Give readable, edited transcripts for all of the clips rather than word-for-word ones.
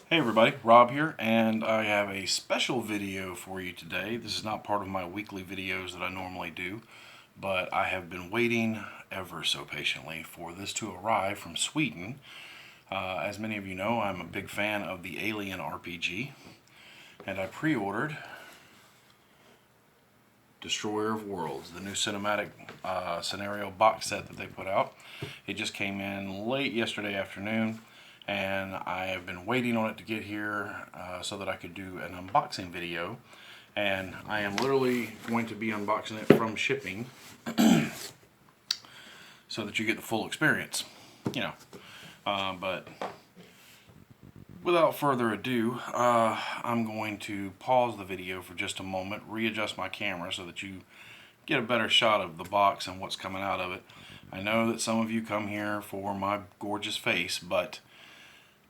Hey everybody, Rob here, and I have a special video for you today. This is not part of my weekly videos that I normally do, but I have been waiting ever so patiently for this to arrive from Sweden. As many of you know, I'm a big fan of the Alien RPG, and I pre-ordered Destroyer of Worlds, the new cinematic scenario box set that they put out. It just came in late yesterday afternoon, and I have been waiting on it to get here so that I could do an unboxing video. And I am literally going to be unboxing it from shipping so that you get the full experience, but without further ado, I'm going to pause the video for just a moment, readjust my camera so that you get a better shot of the box and what's coming out of it. I know that some of you come here for my gorgeous face, but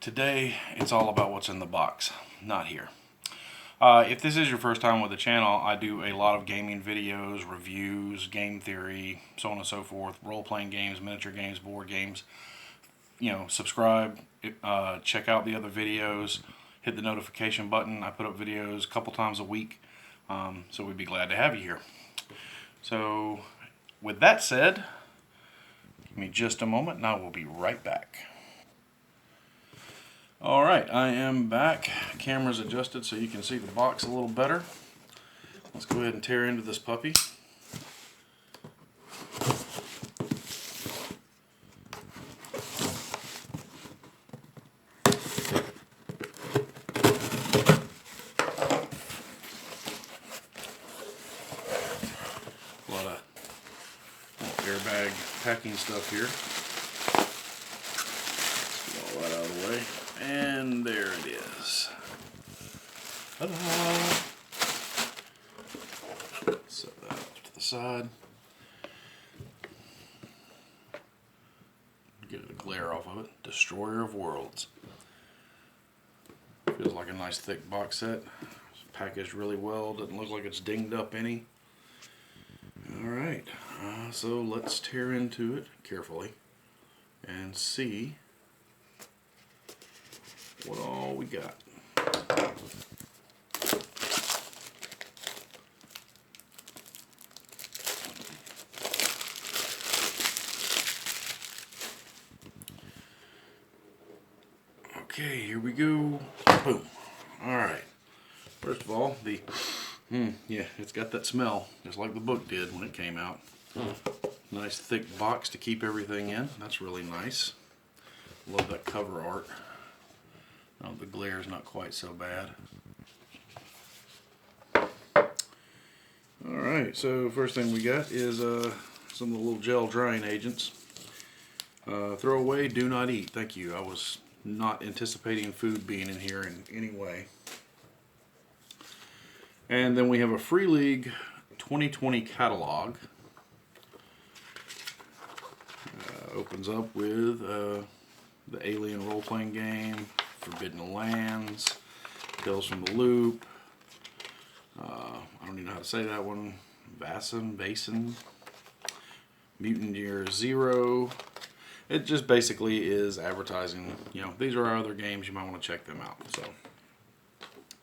today it's all about what's in the box, not here. If this is your first time with the channel, I do a lot of gaming videos, reviews, game theory, so on and so forth, role-playing games, miniature games, board games. Subscribe, check out the other videos, hit the notification button. I put up videos a couple times a week, so we'd be glad to have you here. So with that said, give me just a moment and I will be right back. Alright, I am back. Camera's adjusted so you can see the box a little better. Let's go ahead and tear into this puppy. A lot of airbag packing stuff here. Let's get all that out of the way. And there it is. Ta-da! Set that off to the side. Get the glare off of it. Destroyer of Worlds. Feels like a nice thick box set. It's packaged really well. Doesn't look like it's dinged up any. Alright, so let's tear into it carefully and see what all we got. Okay, here we go. Boom. Alright. First of all, yeah, it's got that smell, just like the book did when it came out. Nice thick box to keep everything in. That's really nice. Love that cover art. Oh, the glare is not quite so bad. Alright, so first thing we got is some of the little gel drying agents. Throw away, do not eat. Thank you. I was not anticipating food being in here in any way. And then we have a Free League 2020 catalog. Opens up with the Alien role-playing game, Forbidden Lands, Tales from the Loop, I don't even know how to say that one, Basin, Mutant Year Zero. It just basically is advertising, these are our other games, you might want to check them out. So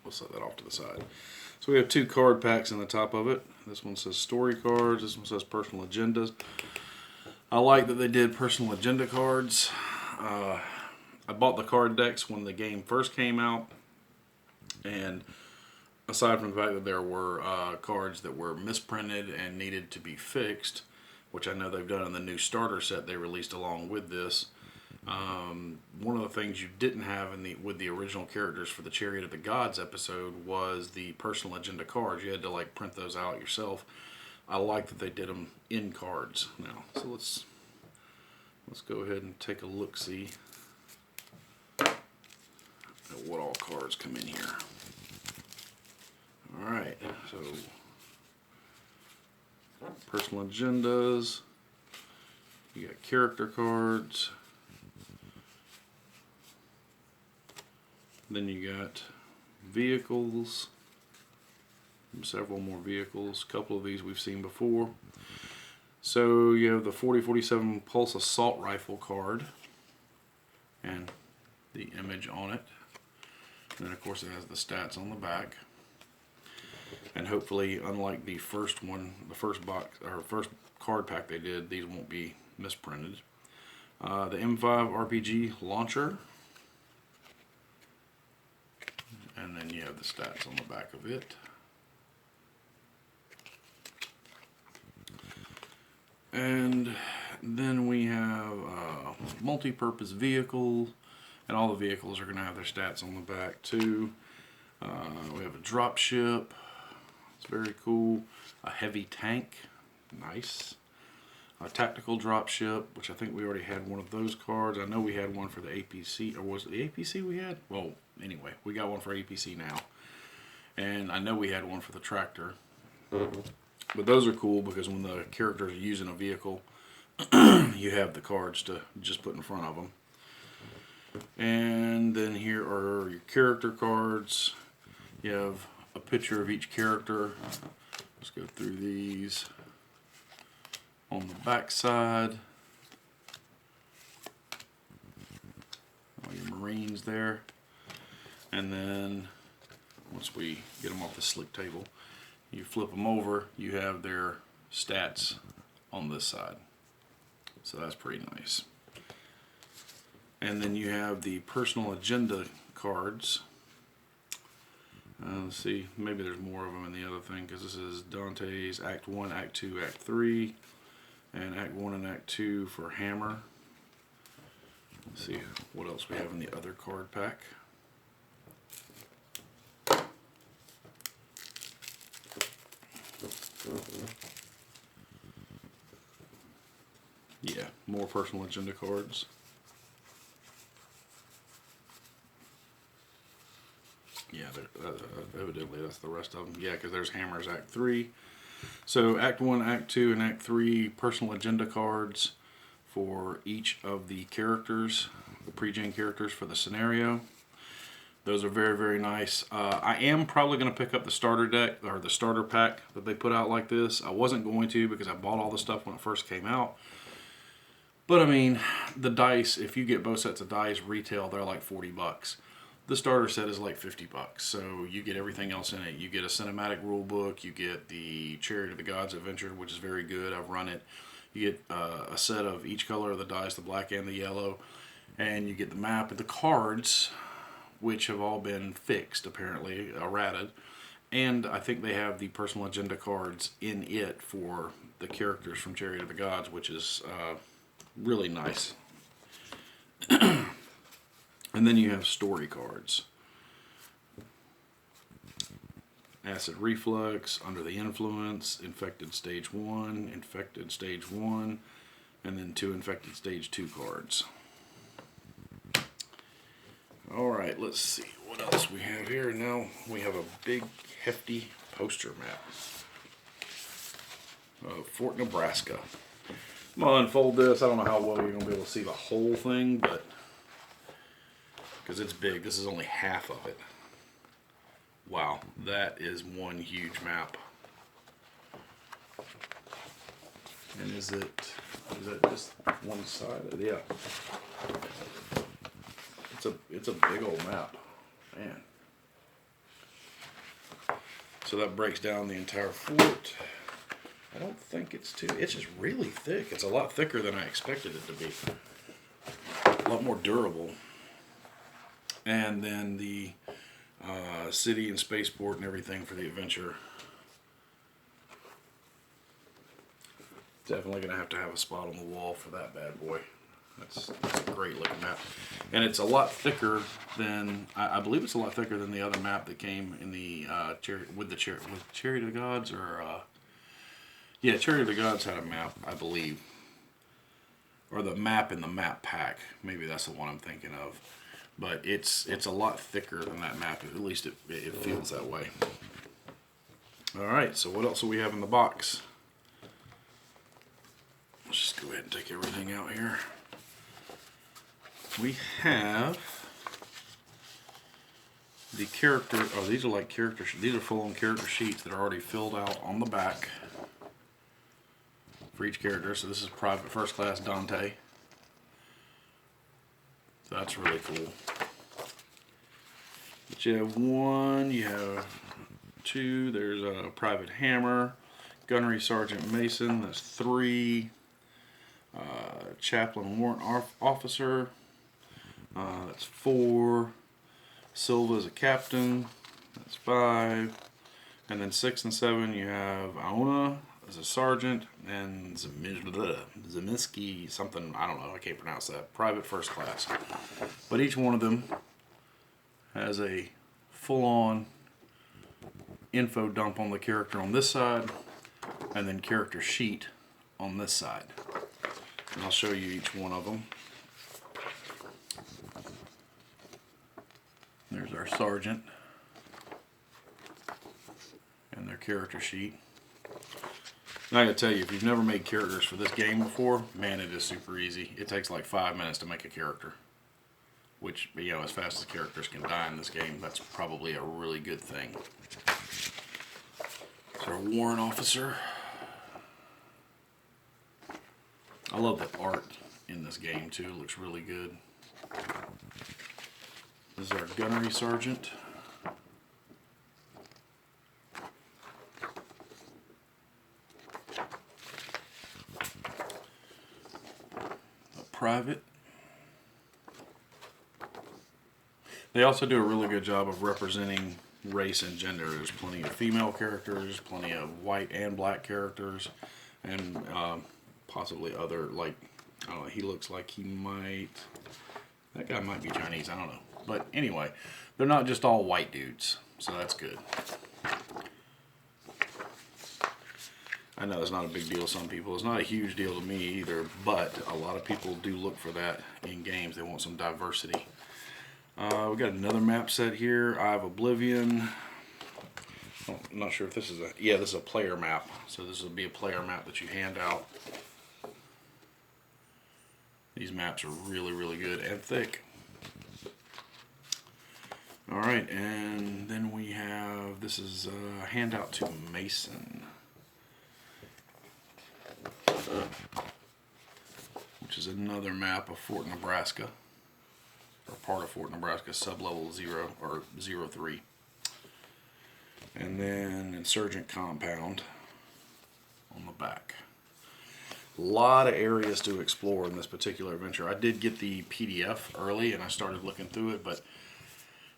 we'll set that off to the side. So we have two card packs in the top of it. This one says story cards, this one says personal agendas. I like that they did personal agenda cards. I bought the card decks when the game first came out, and aside from the fact that there were cards that were misprinted and needed to be fixed, which I know they've done in the new starter set they released along with this, one of the things you didn't have with the original characters for the Chariot of the Gods episode was the personal agenda cards. You had to print those out yourself. I like that they did them in cards now. So let's go ahead and take a look-see at what all cards come in here. Alright, so personal agendas, you got character cards, then you got vehicles, several more vehicles, a couple of these we've seen before. So you have the 4047 Pulse Assault Rifle card and the image on it. And then of course it has the stats on the back. And hopefully, unlike the first one, the first box or first card pack they did, these won't be misprinted. The M5 RPG launcher. And then you have the stats on the back of it. And then we have a multi-purpose vehicle, and all the vehicles are going to have their stats on the back too. We have a drop ship. It's very cool. A heavy tank. Nice. A tactical drop ship, which I think we already had one of those cards. I know we had one for the APC, or was it the APC we had? Well, anyway, we got one for APC now. And I know we had one for the tractor. But those are cool because when the characters are using a vehicle, you have the cards to just put in front of them. And then here are your character cards. You have a picture of each character. Let's go through these. On the back side, all your Marines there. And then once we get them off the slick table, you flip them over, you have their stats on this side. So that's pretty nice. And then you have the personal agenda cards. Let's see, maybe there's more of them in the other thing, because this is Dante's Act 1, Act 2, Act 3, and Act 1 and Act 2 for Hammer. Let's see what else we have in the other card pack. Yeah, more personal agenda cards. Yeah, evidently that's the rest of them. Yeah, because there's Hammer's Act 3. So Act 1, Act 2, and Act 3 personal agenda cards for each of the characters, the pre-gen characters for the scenario. Those are very, very nice. I am probably going to pick up the starter deck, or the starter pack that they put out like this. I wasn't going to because I bought all the stuff when it first came out. But I mean, the dice, if you get both sets of dice retail, they're like 40 bucks. The starter set is like 50 bucks. So you get everything else in it. You get a cinematic rule book. You get the Chariot of the Gods Adventure, which is very good. I've run it. You get a set of each color of the dice, the black and the yellow. And you get the map and the cards, which have all been fixed, apparently, errated. And I think they have the personal agenda cards in it for the characters from Chariot of the Gods, which is really nice. And then you have story cards. Acid Reflux, Under the Influence, Infected Stage 1, Infected Stage 1, and then 2 Infected Stage 2 cards. Alright, let's see what else we have here. Now we have a big, hefty poster map of Fort Nebraska. I'm going to unfold this. I don't know how well you're going to be able to see the whole thing, but because it's big. This is only half of it. Wow, that is one huge map. And is that just one side? Yeah. It's a big old map, man. So that breaks down the entire fort. I don't think it's just really thick. It's a lot thicker than I expected it to be. A lot more durable. And then the city and spaceport and everything for the adventure. Definitely going to have a spot on the wall for that bad boy. That's a great looking map. And it's a lot thicker than, I believe it's a lot thicker than the other map that came in the Chariot of the Gods, or yeah, Chariot of the Gods had a map, I believe. Or the map in the map pack. Maybe that's the one I'm thinking of. But it's a lot thicker than that map. At least it feels that way. Alright, so what else do we have in the box? Let's just go ahead and take everything out here. We have the character, these are like character sheets. These are full-on character sheets that are already filled out on the back for each character. So this is Private First Class Dante. So that's really cool. But you have 1, you have 2, there's a Private Hammer, Gunnery Sergeant Mason, that's 3, Chaplain Warrant Officer, that's 4, Silva is a Captain, that's 5, and then 6 and 7 you have Aona as a Sergeant, and Zeminski something, I don't know, I can't pronounce that, Private First Class. But each one of them has a full-on info dump on the character on this side, and then character sheet on this side. And I'll show you each one of them. There's our Sergeant and their character sheet. And I gotta tell you, if you've never made characters for this game before, man, it is super easy. It takes like 5 minutes to make a character. Which, you know, as fast as characters can die in this game, that's probably a really good thing. So our warrant officer. I love the art in this game too, it looks really good. This is our gunnery sergeant. A private. They also do a really good job of representing race and gender. There's plenty of female characters, plenty of white and black characters, and possibly other, like, I don't know, he looks like he might, that guy might be Chinese, I don't know. But anyway, they're not just all white dudes, so that's good. I know it's not a big deal to some people. It's not a huge deal to me either, but a lot of people do look for that in games. They want some diversity. We got another map set here. Eye of Oblivion. Oh, I'm not sure if this is a, yeah, this is a player map. So this will be a player map that you hand out. These maps are really, really good and thick. Alright, and then we have, this is a handout to Mason, which is another map of Fort Nebraska, or part of Fort Nebraska, sub-level 0, or 03. And then Insurgent Compound on the back. A lot of areas to explore in this particular adventure. I did get the PDF early and I started looking through it, but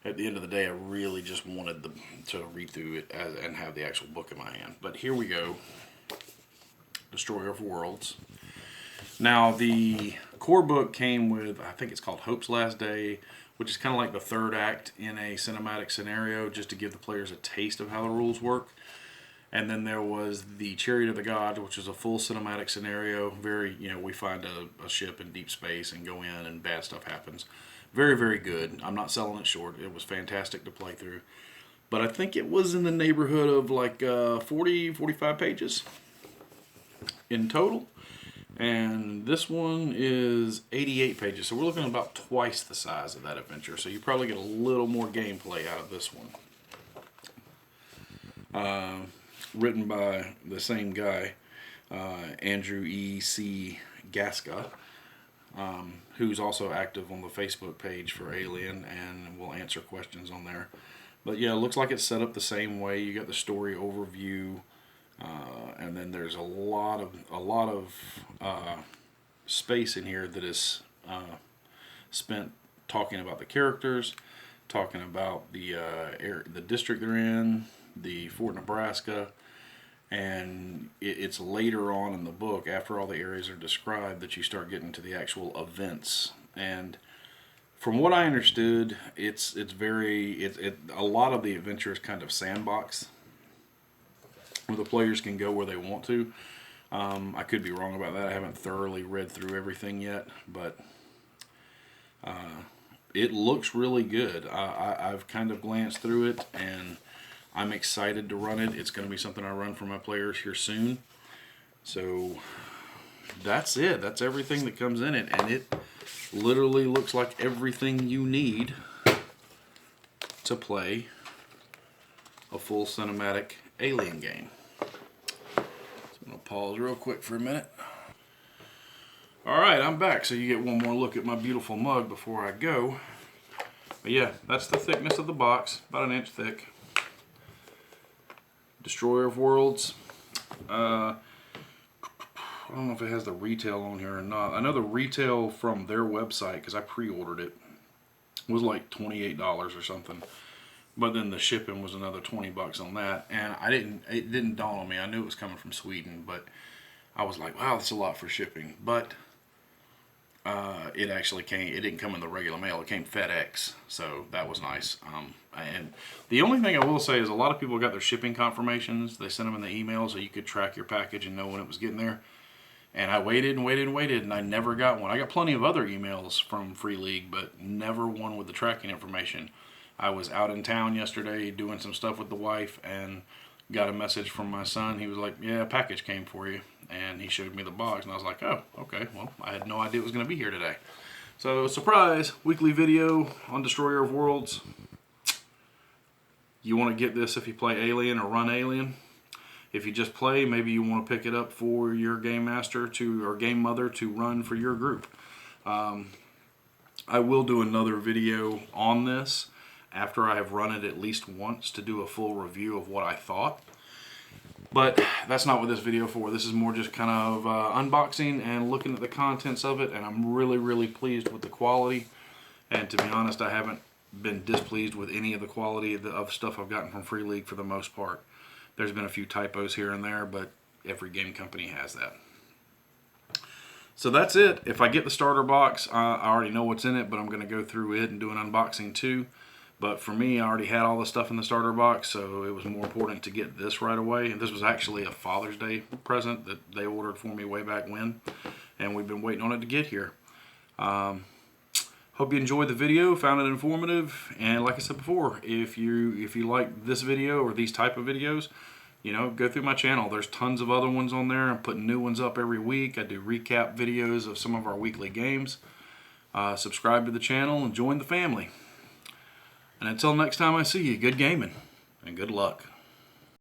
at the end of the day I really just wanted to read through it and have the actual book in my hand. But here we go. Destroyer of Worlds. Now the core book came with, I think it's called Hope's Last Day, which is kind of like the third act in a cinematic scenario, just to give the players a taste of how the rules work. And then there was the Chariot of the Gods, which is a full cinematic scenario. Very, you know, we find a ship in deep space and go in and bad stuff happens. Very, very good. I'm not selling it short. It was fantastic to play through. But I think it was in the neighborhood of like 40, 45 pages in total. And this one is 88 pages. So we're looking at about twice the size of that adventure. So you probably get a little more gameplay out of this one. Written by the same guy, Andrew E. C. Gasca, who's also active on the Facebook page for Alien and will answer questions on there. But yeah, it looks like it's set up the same way. You got the story overview, and then there's a lot of space in here that is spent talking about the characters, talking about the district they're in, the Fort Nebraska. And it's later on in the book, after all the areas are described, that you start getting to the actual events. And from what I understood, it's a lot of the adventure is kind of sandbox, where the players can go where they want to. I could be wrong about that. I haven't thoroughly read through everything yet, but it looks really good. I've kind of glanced through it, and I'm excited to run it. It's going to be something I run for my players here soon. So that's it. That's everything that comes in it. And it literally looks like everything you need to play a full cinematic Alien game. So I'm going to pause real quick for a minute. Alright, I'm back. So you get one more look at my beautiful mug before I go. But yeah, that's the thickness of the box, about 1 inch thick. Destroyer of Worlds. I don't know if it has the retail on here or not. I know the retail from their website, because I pre-ordered it, was like $28 or something. But then the shipping was another 20 bucks on that, and it didn't dawn on me. I knew it was coming from Sweden, but I was like, wow, that's a lot for shipping. But it actually came. It didn't come in the regular mail. It came FedEx, so that was nice. And the only thing I will say is a lot of people got their shipping confirmations. They sent them in the email so you could track your package and know when it was getting there. And I waited and waited and waited, and I never got one. I got plenty of other emails from Free League, but never one with the tracking information. I was out in town yesterday doing some stuff with the wife and got a message from my son. He was like, yeah, a package came for you. And he showed me the box, and I was like, oh, okay. Well, I had no idea it was going to be here today. So, surprise, weekly video on Destroyer of Worlds. You want to get this if you play Alien or run Alien. If you just play, maybe you want to pick it up for your game master or game mother to run for your group. I will do another video on this after I have run it at least once to do a full review of what I thought. But that's not what this video for. This is more just kind of unboxing and looking at the contents of it, and I'm really, really pleased with the quality. And to be honest, I haven't been displeased with any of the quality of stuff I've gotten from Free League for the most part. There's been a few typos here and there, but every game company has that. So that's it. If I get the starter box, I already know what's in it, but I'm going to go through it and do an unboxing too. But for me, I already had all the stuff in the starter box, so it was more important to get this right away. And this was actually a Father's Day present that they ordered for me way back when, and we've been waiting on it to get here. Hope you enjoyed the video, found it informative, and like I said before, if you like this video or these type of videos, you know, go through my channel. There's tons of other ones on there. I'm putting new ones up every week. I do recap videos of some of our weekly games. Subscribe to the channel and join the family. And until next time I see you, good gaming and good luck.